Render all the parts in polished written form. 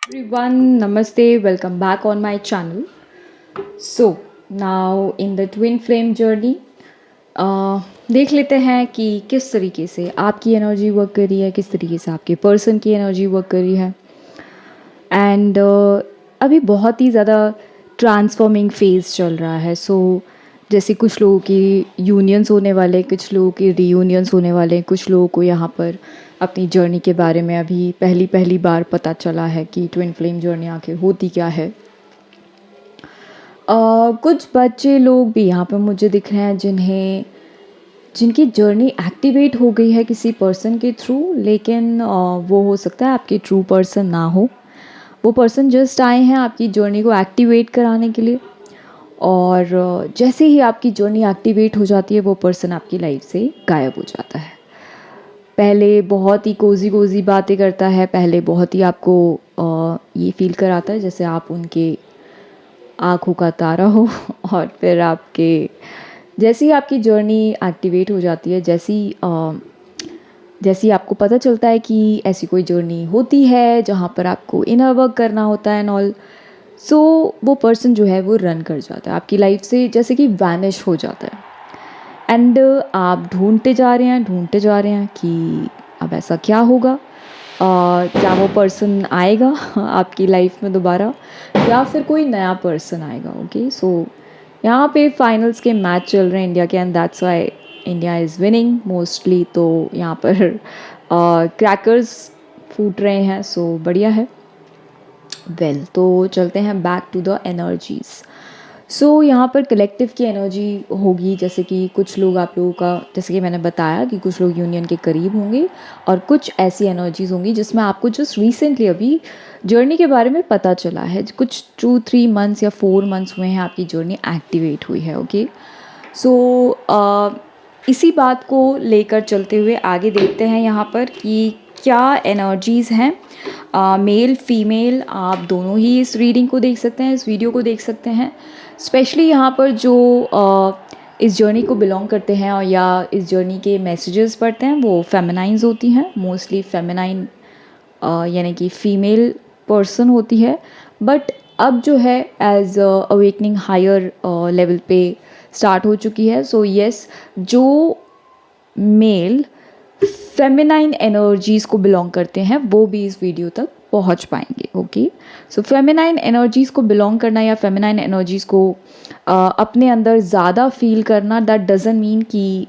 Everyone, Namaste, welcome back on my channel. So, now in the twin flame journey, देख लेते हैं कि किस तरीके से आपकी एनर्जी वर्क कर रही है, किस तरीके से आपके पर्सन की एनर्जी वर्क कर रही है। एंड अभी बहुत ही ज़्यादा ट्रांसफॉर्मिंग फेज़ चल रहा है। सो जैसे कुछ लोगों की यूनियंस होने वाले, कुछ लोगों की रीयूनियंस होने वाले, कुछ लोगों को यहाँ पर अपनी जर्नी के बारे में अभी पहली पहली बार पता चला है कि ट्विन फ्लेम जर्नी आखिर होती क्या है। कुछ बच्चे लोग भी यहाँ पर मुझे दिख रहे हैं जिनकी जर्नी एक्टिवेट हो गई है किसी पर्सन के थ्रू, लेकिन वो हो सकता है आपके ट्रू पर्सन ना हो। वो पर्सन जस्ट आए हैं आपकी जर्नी को एक्टिवेट कराने के लिए, और जैसे ही आपकी जर्नी एक्टिवेट हो जाती है वो पर्सन आपकी लाइफ से गायब हो जाता है। पहले बहुत ही कोज़ी कोज़ी बातें करता है, पहले बहुत ही आपको ये फील कराता है जैसे आप उनके आँखों का तारा हो और फिर आपके जैसे ही आपकी जर्नी एक्टिवेट हो जाती है, जैसे ही आपको पता चलता है कि ऐसी कोई जर्नी होती है जहाँ पर आपको इनर वर्क करना होता है एंड ऑल, सो वो पर्सन जो है वो रन कर जाता है आपकी लाइफ से, जैसे कि वैनिश हो जाता है। एंड आप ढूंढते जा रहे हैं कि अब ऐसा क्या होगा, क्या वो पर्सन आएगा आपकी लाइफ में दोबारा, या फिर कोई नया पर्सन आएगा। ओके, सो यहाँ पे फाइनल्स के मैच चल रहे हैं इंडिया के, and that's why India is winning mostly. तो यहाँ पर क्रैकर्स फूट रहे हैं, सो बढ़िया है। तो चलते हैं बैक टू द एनर्जीज़। सो यहाँ पर कलेक्टिव की एनर्जी होगी, जैसे कि कुछ लोग आप लोगों का, जैसे कि मैंने बताया कि कुछ लोग यूनियन के करीब होंगे, और कुछ ऐसी एनर्जीज़ होंगी जिसमें आपको जस्ट रिसेंटली अभी जर्नी के बारे में पता चला है। कुछ 2-3 मंथ्स या 4 मंथ्स हुए हैं आपकी जर्नी एक्टिवेट हुई है। ओके, सो इसी बात को लेकर चलते हुए आगे देखते हैं यहाँ पर कि क्या एनर्जीज़ हैं। मेल फीमेल आप दोनों ही इस रीडिंग को देख सकते हैं, इस वीडियो को देख सकते हैं। स्पेशली यहाँ पर जो इस जर्नी को बिलोंग करते हैं और या इस जर्नी के मैसेजेस पढ़ते हैं वो फेमिनाइंस होती हैं, मोस्टली फेमिनाइन, यानी कि फीमेल पर्सन होती है। बट अब जो है एज अवेकनिंग हायर लेवल पे स्टार्ट हो चुकी है। सो यस, जो मेल फेमिनाइन एनर्जीज़ को बिलोंग करते हैं वो भी इस वीडियो तक पहुंच पाएंगे। ओके, सो फेमिनाइन एनर्जीज़ को बिलोंग करना या फेमिनाइन एनर्जीज़ को अपने अंदर ज़्यादा फील करना, दैट डजंट मीन कि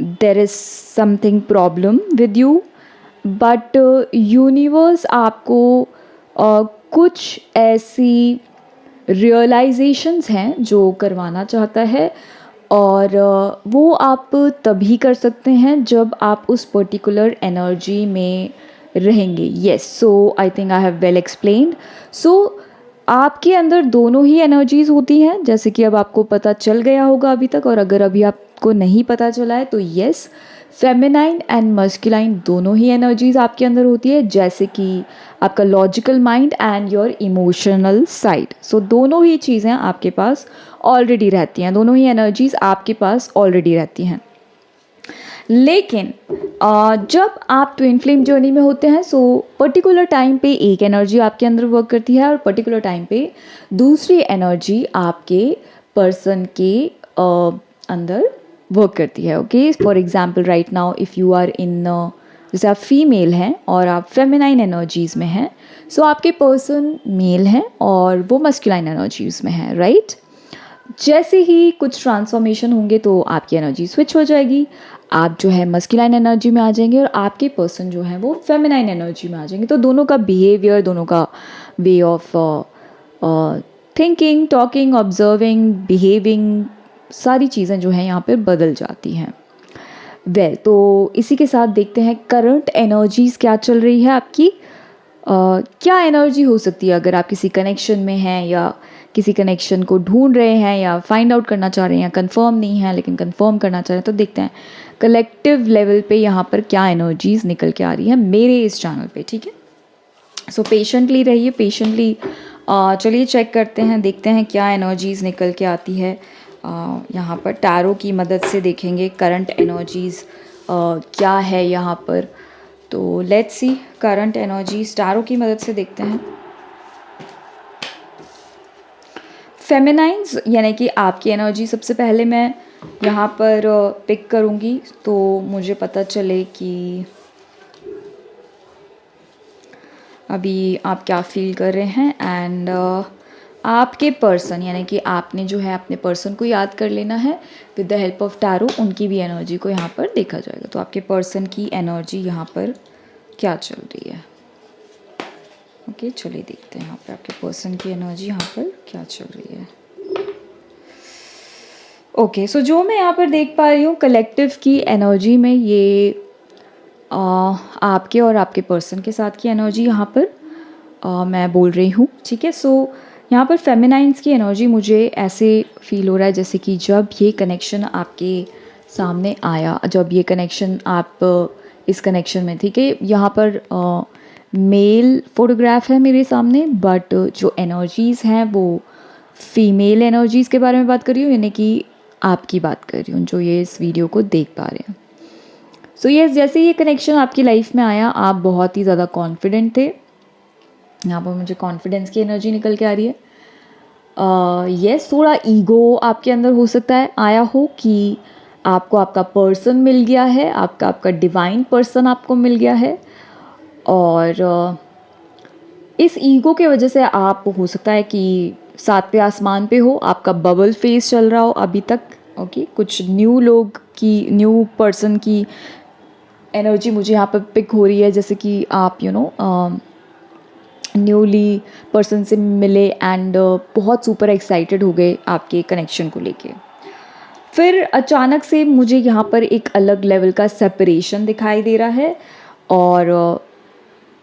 there is something problem with you, but universe आपको कुछ ऐसी रियलाइजेशंस हैं जो करवाना चाहता है, और वो आप तभी कर सकते हैं जब आप उस पर्टिकुलर एनर्जी में रहेंगे। Yes, so I think I have well explained. So आपके अंदर दोनों ही एनर्जीज़ होती हैं, जैसे कि अब आपको पता चल गया होगा अभी तक, और अगर अभी आपको नहीं पता चला है तो येस, फेमिनाइन एंड मस्कुलाइन दोनों ही एनर्जीज़ आपके अंदर होती है, जैसे कि आपका logical mind and your emotional side. So दोनों ही चीज़ें आपके पास ऑलरेडी रहती हैं, दोनों ही एनर्जीज़ आपके पास ऑलरेडी रहती हैं। लेकिन जब आप ट्विन फ्लेम जर्नी में होते हैं, सो पर्टिकुलर टाइम पे एक एनर्जी आपके अंदर वर्क करती है और पर्टिकुलर टाइम पे दूसरी एनर्जी आपके पर्सन के अंदर वर्क करती है। Okay, for example right now if you are in, जैसे आप फीमेल हैं और आप फेमिनाइन एनर्जीज़ में हैं, सो आपके पर्सन मेल हैं और वो मस्कुलाइन एनर्जीज़ में हैं, राइट। जैसे ही कुछ ट्रांसफॉर्मेशन होंगे तो आपकी एनर्जी स्विच हो जाएगी, आप जो है मस्कुलाइन एनर्जी में आ जाएंगे और आपके पर्सन जो है वो फेमिनाइन एनर्जी में आ जाएंगे। तो दोनों का बिहेवियर, दोनों का way of thinking, talking, observing, behaving, सारी चीज़ें जो हैं यहाँ पर बदल जाती हैं। तो इसी के साथ देखते हैं करंट एनर्जीज़ क्या चल रही है आपकी। क्या एनर्जी हो सकती है अगर आप किसी कनेक्शन में हैं या किसी कनेक्शन को ढूंढ रहे हैं या फाइंड आउट करना चाह रहे हैं, या कंफर्म नहीं है लेकिन कंफर्म करना चाह रहे हैं। तो देखते हैं कलेक्टिव लेवल पे यहाँ पर क्या एनर्जीज़ निकल के आ रही है मेरे इस चैनल पे, ठीक है। सो पेशेंटली रहिए, पेशेंटली चलिए चेक करते हैं, देखते हैं क्या एनर्जीज़ निकल के आती है। यहाँ पर टैरो की मदद से देखेंगे करंट एनर्जीज़ क्या है यहाँ पर। तो लेट्स सी करंट एनर्जी स्टारों की मदद से देखते हैं। फेमिनाइन्स यानी कि आपकी एनर्जी सबसे पहले मैं यहाँ पर पिक करूँगी, तो मुझे पता चले कि अभी आप क्या फील कर रहे हैं। एंड आपके पर्सन यानी कि आपने जो है अपने पर्सन को याद कर लेना है with the help of tarot. उनकी भी एनर्जी को यहाँ पर देखा जाएगा। तो आपके पर्सन की एनर्जी यहाँ पर क्या चल रही है। ओके, चलिए देखते हैं यहाँ पर आपके पर्सन की एनर्जी यहाँ पर क्या चल रही है। ओके, सो जो मैं यहाँ पर देख पा रही हूँ कलेक्टिव की एनर्जी में, ये आपके और आपके पर्सन के साथ की एनर्जी यहाँ पर मैं बोल रही हूँ। ठीक है, सो यहाँ पर फेमिनाइन्स की एनर्जी मुझे ऐसे फील हो रहा है जैसे कि जब ये कनेक्शन आपके सामने आया, जब ये कनेक्शन आप इस कनेक्शन में थी, कि यहाँ पर मेल फोटोग्राफ है मेरे सामने, बट जो एनर्जीज़ हैं वो फीमेल एनर्जीज़ के बारे में बात कर रही हूँ, यानी कि आपकी बात कर रही हूँ जो ये इस वीडियो को देख पा रहे हैं। सो यस, जैसे ये कनेक्शन आपकी लाइफ में आया आप बहुत ही ज़्यादा कॉन्फिडेंट थे। यहाँ पर मुझे कॉन्फिडेंस की एनर्जी निकल के आ रही है। यस, थोड़ा ईगो आपके अंदर हो सकता है आया हो कि आपको आपका पर्सन मिल गया है, आपका डिवाइन पर्सन आपको मिल गया है, और इस ईगो के वजह से आप हो सकता है कि सातवें आसमान पे हो, आपका बबल फेस चल रहा हो अभी तक। ओके, कुछ न्यू लोग की, न्यू पर्सन की एनर्जी मुझे यहाँ पर पिक हो रही है, जैसे कि आप न्यूली पर्सन से मिले एंड बहुत सुपर एक्साइटेड हो गए आपके कनेक्शन को लेके। फिर अचानक से मुझे यहाँ पर एक अलग लेवल का सेपरेशन दिखाई दे रहा है, और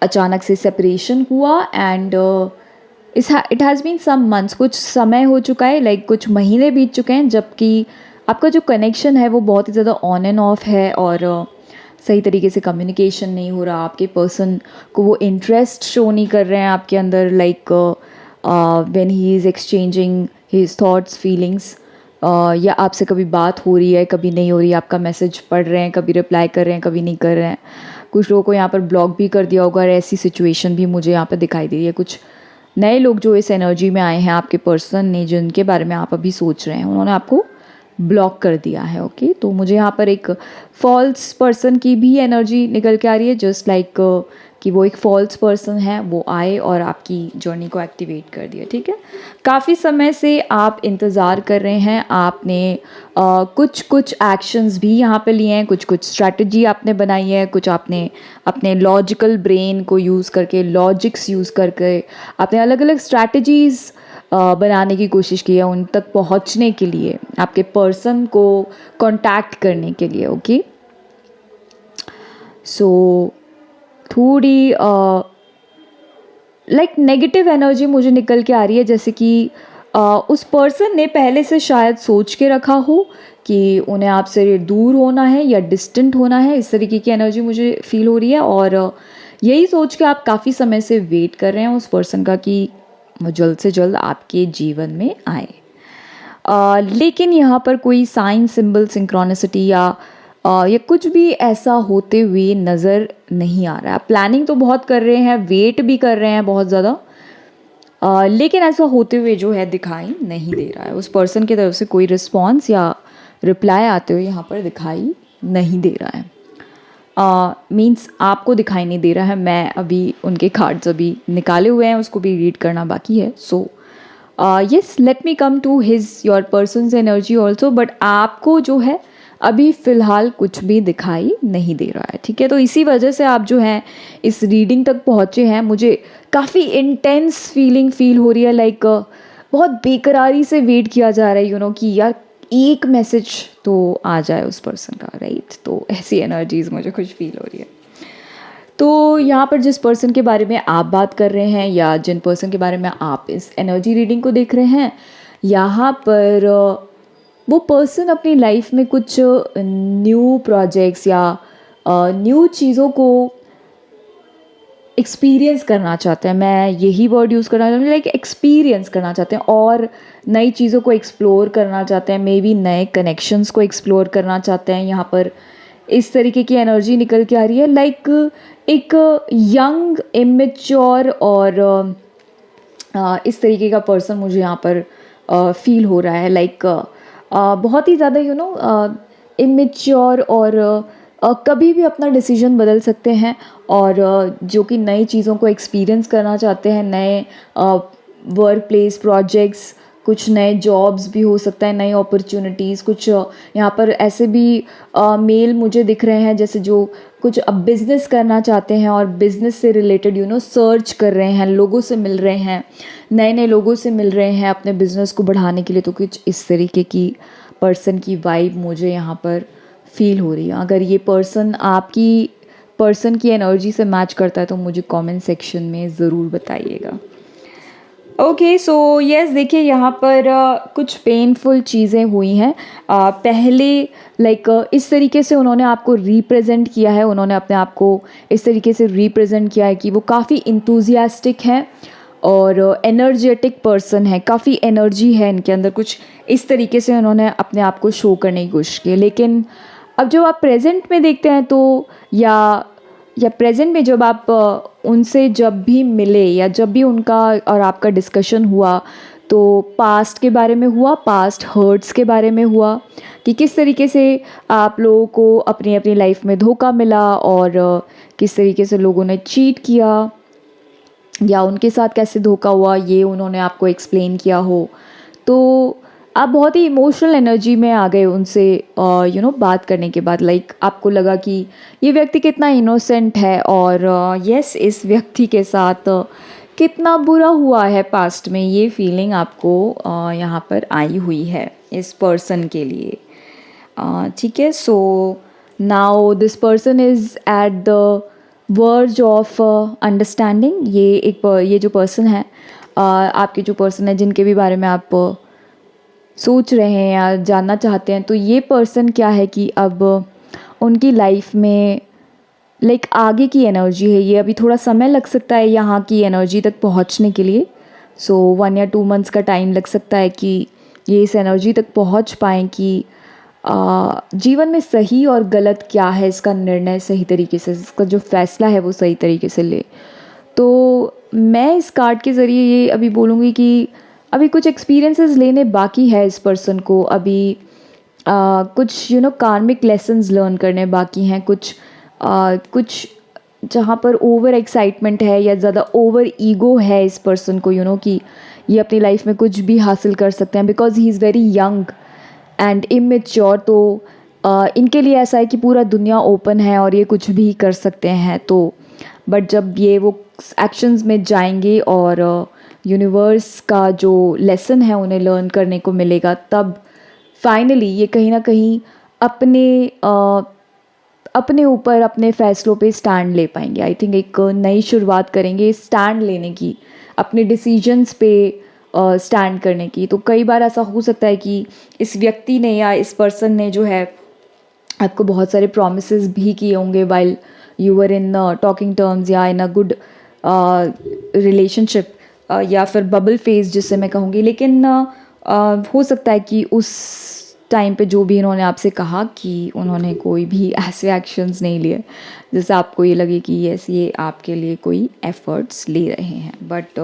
अचानक से सेपरेशन हुआ and it has been some months, कुछ समय हो चुका है, लाइक कुछ महीने बीत चुके हैं, जबकि आपका जो कनेक्शन है वो बहुत ही ज़्यादा ऑन एंड ऑफ है, और सही तरीके से कम्युनिकेशन नहीं हो रहा। आपके पर्सन को वो इंटरेस्ट शो नहीं कर रहे हैं आपके अंदर, like when he is exchanging his thoughts feelings, या आपसे कभी बात हो रही है कभी नहीं हो रही है, आपका मैसेज पढ़ रहे हैं कभी रिप्लाई कर रहे हैं कभी नहीं कर रहे हैं। कुछ लोगों को यहाँ पर ब्लॉक भी कर दिया होगा, और ऐसी सिचुएशन भी मुझे यहाँ पर दिखाई दे रही है। कुछ नए लोग जो इस एनर्जी में आए हैं आपके पर्सन ने, जिनके बारे में आप अभी सोच रहे हैं, उन्होंने आपको ब्लॉक कर दिया है। ओके, तो मुझे यहाँ पर एक फॉल्स पर्सन की भी एनर्जी निकल के आ रही है, जस्ट लाइक कि वो एक फॉल्स पर्सन है, वो आए और आपकी जर्नी को एक्टिवेट कर दिया। ठीक है, काफ़ी समय से आप इंतज़ार कर रहे हैं, आपने कुछ एक्शंस भी यहाँ पे लिए हैं, कुछ स्ट्रैटेजी आपने बनाई है, कुछ आपने अपने लॉजिकल ब्रेन को यूज़ करके, लॉजिक्स यूज़ करके आपने अलग अलग स्ट्रैटेजीज़ बनाने की कोशिश की है उन तक पहुंचने के लिए, आपके पर्सन को कांटेक्ट करने के लिए। ओके, सो थोड़ी लाइक नेगेटिव एनर्जी मुझे निकल के आ रही है, जैसे कि उस पर्सन ने पहले से शायद सोच के रखा हो कि उन्हें आपसे दूर होना है या डिस्टेंट होना है, इस तरीके की एनर्जी मुझे फील हो रही है, और यही सोच के आप काफ़ी समय से वेट कर रहे हैं उस पर्सन का कि वो जल्द से जल्द आपके जीवन में आए। लेकिन यहाँ पर कोई साइन, सिंबल, सिंक्रोनिसिटी या कुछ भी ऐसा होते हुए नज़र नहीं आ रहा है। प्लानिंग तो बहुत कर रहे हैं, वेट भी कर रहे हैं बहुत ज़्यादा, लेकिन ऐसा होते हुए जो है दिखाई नहीं दे रहा है। उस पर्सन की तरफ से कोई रिस्पॉन्स या रिप्लाई आते हुए यहाँ पर दिखाई नहीं दे रहा है। मीन्स आपको दिखाई नहीं दे रहा है। मैं अभी उनके कार्ड्स अभी निकाले हुए हैं, उसको भी रीड करना बाकी है। So yes, let me come to your persons energy also, but आपको जो है अभी फ़िलहाल कुछ भी दिखाई नहीं दे रहा है। ठीक है, तो इसी वजह से आप जो हैं इस रीडिंग तक पहुँचे हैं। मुझे काफ़ी इंटेंस फील हो रही है, लाइक बहुत बेकरारी से वेट किया जा रहा है, कि यार एक मैसेज तो आ जाए उस पर्सन का, राइट। तो ऐसी एनर्जीज़ मुझे कुछ फील हो रही है। तो यहाँ पर जिस पर्सन के बारे में आप बात कर रहे हैं, या जिन पर्सन के बारे में आप इस एनर्जी रीडिंग को देख रहे हैं, यहाँ पर वो पर्सन अपनी लाइफ में कुछ न्यू प्रोजेक्ट्स या न्यू चीज़ों को एक्सपीरियंस करना चाहते हैं। मैं यही वर्ड यूज़ करना चाहती हूँ, लाइक एक्सपीरियंस करना चाहते हैं और नई चीज़ों को एक्सप्लोर करना चाहते हैं, मे बी नए कनेक्शंस को एक्सप्लोर करना चाहते हैं। यहाँ पर इस तरीके की एनर्जी निकल के आ रही है, लाइक एक यंग इमेच्योर और इस तरीके का पर्सन मुझे यहाँ पर फील हो रहा है, लाइक बहुत ही ज़्यादा इमेच्योर और कभी भी अपना डिसीजन बदल सकते हैं, और जो कि नई चीज़ों को एक्सपीरियंस करना चाहते हैं, नए वर्क प्लेस प्रोजेक्ट्स, कुछ नए जॉब्स भी हो सकता है, नई अपॉर्चुनिटीज़, कुछ यहाँ पर ऐसे भी मेल मुझे दिख रहे हैं जैसे जो कुछ अब बिज़नेस करना चाहते हैं और बिज़नेस से रिलेटेड सर्च कर रहे हैं, लोगों से मिल रहे हैं, नए नए लोगों से मिल रहे हैं अपने बिज़नेस को बढ़ाने के लिए। तो कुछ इस तरीके की पर्सन की वाइब मुझे यहाँ पर फील हो रही है। अगर ये पर्सन की एनर्जी से मैच करता है तो मुझे कमेंट सेक्शन में ज़रूर बताइएगा। ओके, सो यस, देखिए यहाँ पर कुछ पेनफुल चीज़ें हुई हैं। पहले लाइक इस तरीके से उन्होंने आपको रिप्रेजेंट किया है, उन्होंने अपने आप को इस तरीके से रिप्रेजेंट किया है कि वो काफ़ी इंथुजियास्टिक हैं और एनर्जेटिक पर्सन है, काफ़ी एनर्जी है इनके अंदर, कुछ इस तरीके से उन्होंने अपने आप को शो करने की कोशिश की। लेकिन अब जब आप प्रेजेंट में देखते हैं तो या प्रेजेंट में जब आप उनसे जब भी मिले या जब भी उनका और आपका डिस्कशन हुआ तो पास्ट के बारे में हुआ, पास्ट हर्ट्स के बारे में हुआ कि किस तरीके से आप लोगों को अपनी अपनी लाइफ में धोखा मिला और किस तरीके से लोगों ने चीट किया या उनके साथ कैसे धोखा हुआ, ये उन्होंने आपको एक्सप्लेन किया हो। तो आप बहुत ही इमोशनल एनर्जी में आ गए उनसे बात करने के बाद, लाइक आपको लगा कि ये व्यक्ति कितना इनोसेंट है और यस इस व्यक्ति के साथ कितना बुरा हुआ है पास्ट में, ये फीलिंग आपको यहाँ पर आई हुई है इस पर्सन के लिए। ठीक है, so now this person is at the verge of understanding. ये जो पर्सन है, आपके जो पर्सन है जिनके भी बारे में आप सोच रहे हैं या जानना चाहते हैं, तो ये पर्सन क्या है कि अब उनकी लाइफ में लाइक आगे की एनर्जी है, ये अभी थोड़ा समय लग सकता है यहाँ की एनर्जी तक पहुँचने के लिए। सो 1 या 2 मंथ्स का टाइम लग सकता है कि ये इस एनर्जी तक पहुँच पाएँ कि जीवन में सही और गलत क्या है, इसका निर्णय सही तरीके से, इसका जो फैसला है वो सही तरीके से ले। तो मैं इस कार्ड के ज़रिए ये अभी बोलूँगी कि अभी कुछ एक्सपीरियंसेस लेने बाकी है इस पर्सन को, अभी कुछ कार्मिक लेसन्स लर्न करने बाकी हैं, कुछ जहाँ पर ओवर एक्साइटमेंट है या ज़्यादा ओवर ईगो है इस पर्सन को, कि ये अपनी लाइफ में कुछ भी हासिल कर सकते हैं, because he is very young and immature. तो इनके लिए ऐसा है कि पूरा दुनिया ओपन है और ये कुछ भी कर सकते हैं। तो बट जब ये वो एक्शंस में जाएंगे और यूनिवर्स का जो लेसन है उन्हें लर्न करने को मिलेगा, तब फाइनली ये कहीं ना कहीं अपने ऊपर अपने फ़ैसलों पे स्टैंड ले पाएंगे। आई थिंक एक नई शुरुआत करेंगे स्टैंड लेने की, अपने डिसीजंस पे स्टैंड करने की। तो कई बार ऐसा हो सकता है कि इस व्यक्ति ने या इस पर्सन ने जो है आपको बहुत सारे प्रॉमिसेस भी किए होंगे while you were in talking terms या इन अ गुड रिलेशनशिप या फिर बबल फेज जिससे मैं कहूँगी। लेकिन हो सकता है कि उस टाइम पे जो भी इन्होंने आपसे कहा कि उन्होंने कोई भी ऐसे एक्शंस नहीं लिए जैसे आपको ये लगे कि यस ये आपके लिए कोई एफर्ट्स ले रहे हैं। बट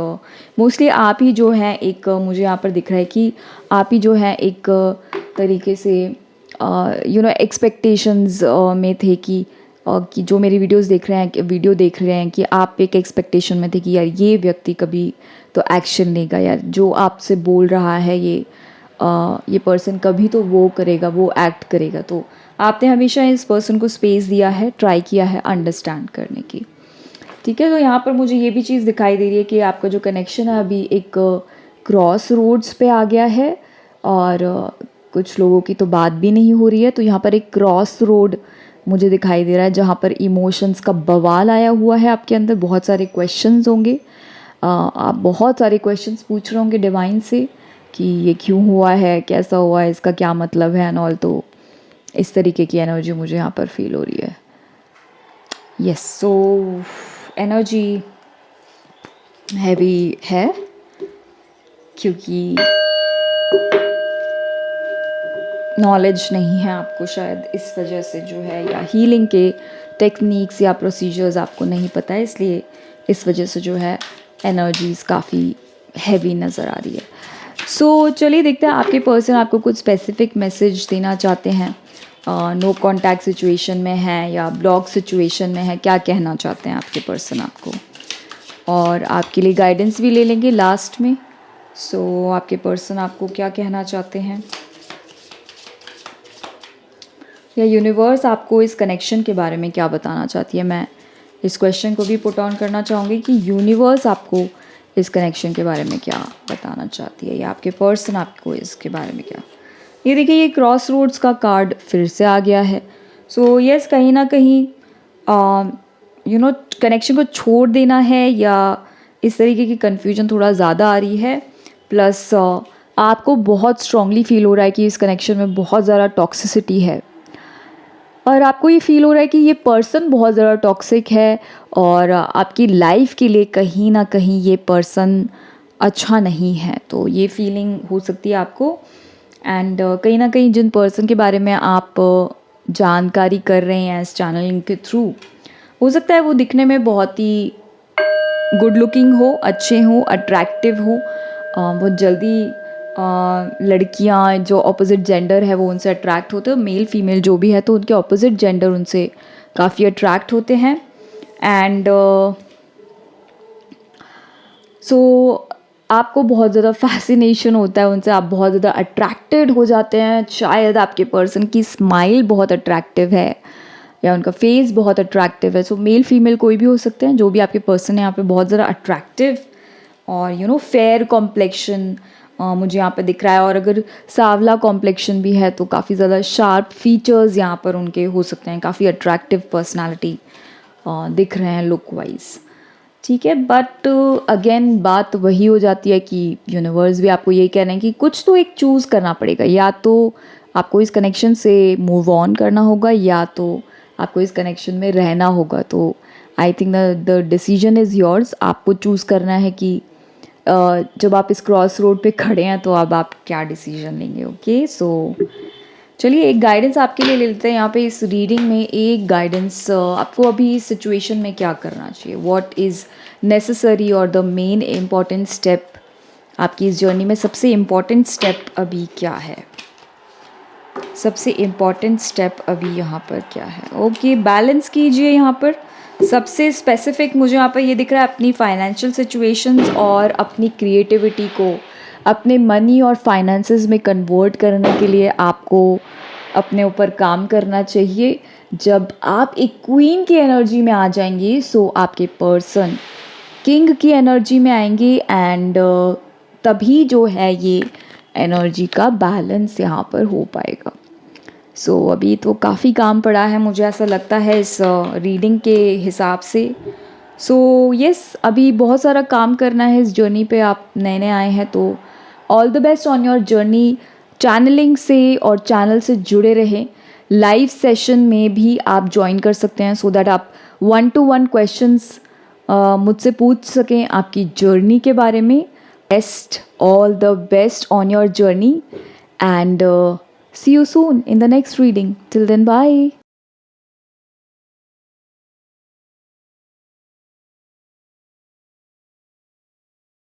मोस्टली आप ही जो हैं एक मुझे यहाँ पर दिख रहा है कि आप ही जो है एक तरीके से एक्सपेक्टेशंस में थे कि जो मेरी वीडियो देख रहे हैं कि आप एक एक्सपेक्टेशन में थे कि यार ये व्यक्ति कभी तो एक्शन लेगा, यार जो आपसे बोल रहा है ये पर्सन कभी तो वो करेगा, वो एक्ट करेगा। तो आपने हमेशा इस पर्सन को स्पेस दिया है, ट्राई किया है अंडरस्टैंड करने की। ठीक है, तो यहाँ पर मुझे ये भी चीज़ दिखाई दे रही है कि आपका जो कनेक्शन है अभी एक क्रॉस रोड्स पे आ गया है और कुछ लोगों की तो बात भी नहीं हो रही है। तो यहाँ पर एक क्रॉस रोड मुझे दिखाई दे रहा है जहाँ पर इमोशंस का बवाल आया हुआ है आपके अंदर। बहुत सारे क्वेश्चंस होंगे, आप बहुत सारे क्वेश्चंस पूछ रहे होंगे डिवाइन से कि ये क्यों हुआ है, कैसा हुआ है, इसका क्या मतलब है एंड ऑल। तो इस तरीके की एनर्जी मुझे यहाँ पर फील हो रही है। यस, सो एनर्जी हैवी है क्योंकि नॉलेज नहीं है आपको शायद इस वजह से जो है, या हीलिंग के टेक्निक्स या प्रोसीजर्स आपको नहीं पता है, इसलिए इस वजह से जो है एनर्जीज़ काफ़ी हैवी नज़र आ रही है। सो चलिए देखते हैं आपके पर्सन आपको कुछ स्पेसिफिक मैसेज देना चाहते हैं। नो कॉन्टैक्ट सिचुएशन में है या ब्लॉक सिचुएशन में है, क्या कहना चाहते हैं आपके पर्सन आपको, और आपके लिए गाइडेंस भी ले लेंगे लास्ट में। सो आपके पर्सन आपको क्या कहना चाहते हैं, या यूनिवर्स आपको इस कनेक्शन के बारे में क्या बताना चाहती है। मैं इस क्वेश्चन को भी पुट ऑन करना चाहूँगी कि यूनिवर्स आपको इस कनेक्शन के बारे में क्या बताना चाहती है, या आपके पर्सन आपको इसके बारे में क्या। ये देखिए, ये क्रॉस रोड्स का कार्ड फिर से आ गया है। सो यस, कहीं ना कहीं कनेक्शन को छोड़ देना है, या इस तरीके की कन्फ्यूजन थोड़ा ज़्यादा आ रही है। प्लस आपको बहुत स्ट्रांगली फील हो रहा है कि इस कनेक्शन में बहुत ज़्यादा टॉक्सिसिटी है, और आपको ये फील हो रहा है कि ये पर्सन बहुत ज़्यादा टॉक्सिक है, और आपकी लाइफ के लिए कहीं ना कहीं ये पर्सन अच्छा नहीं है। तो ये फीलिंग हो सकती है आपको। एंड कहीं ना कहीं जिन पर्सन के बारे में आप जानकारी कर रहे हैं इस चैनलिंग के थ्रू, हो सकता है वो दिखने में बहुत ही गुड लुकिंग हो, अच्छे हो, अट्रैक्टिव हो। बहुत जल्दी लड़कियां जो ऑपोजिट जेंडर है वो उनसे अट्रैक्ट होते हैं, मेल फीमेल जो भी है, तो उनके ऑपोजिट जेंडर उनसे काफ़ी अट्रैक्ट होते हैं। एंड सो आपको बहुत ज़्यादा फैसिनेशन होता है उनसे, आप बहुत ज़्यादा अट्रैक्टेड हो जाते हैं। शायद आपके पर्सन की स्माइल बहुत अट्रैक्टिव है, या उनका फेस बहुत अट्रैक्टिव है। सो मेल फीमेल कोई भी हो सकते हैं, जो भी आपके पर्सन है यहाँ पे बहुत ज़्यादा अट्रैक्टिव और फेयर कॉम्प्लेक्शन मुझे यहाँ पे दिख रहा है। और अगर सांवला कॉम्प्लेक्शन भी है तो काफ़ी ज़्यादा शार्प फीचर्स यहाँ पर उनके हो सकते हैं, काफ़ी अट्रैक्टिव पर्सनालिटी दिख रहे हैं लुक वाइज। ठीक है, बट अगेन बात वही हो जाती है कि यूनिवर्स भी आपको यही कह रहे हैं कि कुछ तो एक चूज़ करना पड़ेगा, या तो आपको इस कनेक्शन से मूव ऑन करना होगा, या तो आपको इस कनेक्शन में रहना होगा। तो I think the decision is yours. आपको चूज़ करना है कि जब आप इस क्रॉस रोड पे खड़े हैं तो अब आप क्या डिसीजन लेंगे। ओके, सो चलिए एक गाइडेंस आपके लिए ले लेते हैं यहाँ पे इस रीडिंग में। एक गाइडेंस आपको अभी इस सिचुएशन में क्या करना चाहिए, व्हाट इज़ नेसेसरी, और द मेन इम्पॉर्टेंट स्टेप आपकी इस जर्नी में सबसे इम्पॉर्टेंट स्टेप अभी क्या है, सबसे इम्पॉर्टेंट स्टेप अभी यहाँ पर क्या है। ओके, बैलेंस कीजिए यहाँ पर। सबसे स्पेसिफिक मुझे यहाँ पर ये दिख रहा है, अपनी फाइनेंशियल सिचुएशंस और अपनी क्रिएटिविटी को अपने मनी और फाइनेंसेस में कन्वर्ट करने के लिए आपको अपने ऊपर काम करना चाहिए। जब आप एक क्वीन की एनर्जी में आ जाएंगे, सो आपके पर्सन किंग की एनर्जी में आएंगे, एंड तभी जो है ये एनर्जी का बैलेंस यहाँ पर हो पाएगा। सो अभी तो काफ़ी काम पड़ा है, मुझे ऐसा लगता है इस रीडिंग के हिसाब से। सो यस, अभी बहुत सारा काम करना है इस जर्नी पे। आप नए नए आए हैं तो all the best on your journey. Channeling से और चैनल से जुड़े रहें। लाइव सेशन में भी आप ज्वाइन कर सकते हैं, सो दैट आप 1-to-1 क्वेश्चंस मुझसे पूछ सकें आपकी जर्नी के बारे में। All the best on your journey, and see you soon in the next reading. Till then, bye.